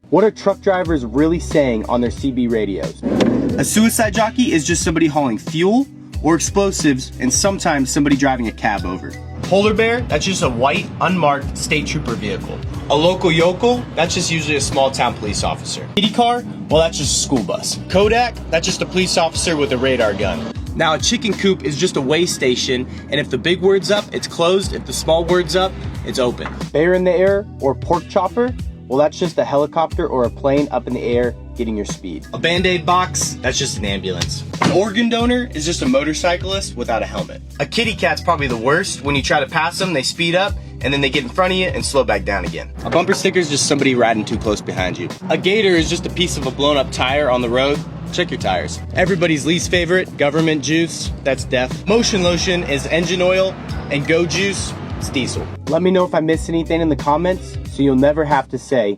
What are truck drivers really saying on their CB radios? A suicide jockey is just somebody hauling fuel or explosives and sometimes somebody driving a cab over. Polar bear, that's just a white, unmarked state trooper vehicle. A local yokel, that's just usually a small town police officer. Kitty car, well that's just a school bus. Kodak, that's just a police officer with a radar gun. Now a chicken coop is just a weigh station, and if the big word's up, it's closed. If the small word's up, it's open. Bear in the air or pork chopper? Well, that's just a helicopter or a plane up in the air getting your speed. A Band-Aid box, that's just an ambulance. An organ donor is just a motorcyclist without a helmet. A kitty cat's probably the worst. When you try to pass them, they speed up, and then they get in front of you and slow back down again. A bumper sticker is just somebody riding too close behind you. A gator is just a piece of a blown up tire on the road. Check your tires. Everybody's least favorite, government juice, that's death. Motion lotion is engine oil, and go juice, it's diesel. Let me know if I missed anything in the comments so you'll never have to say,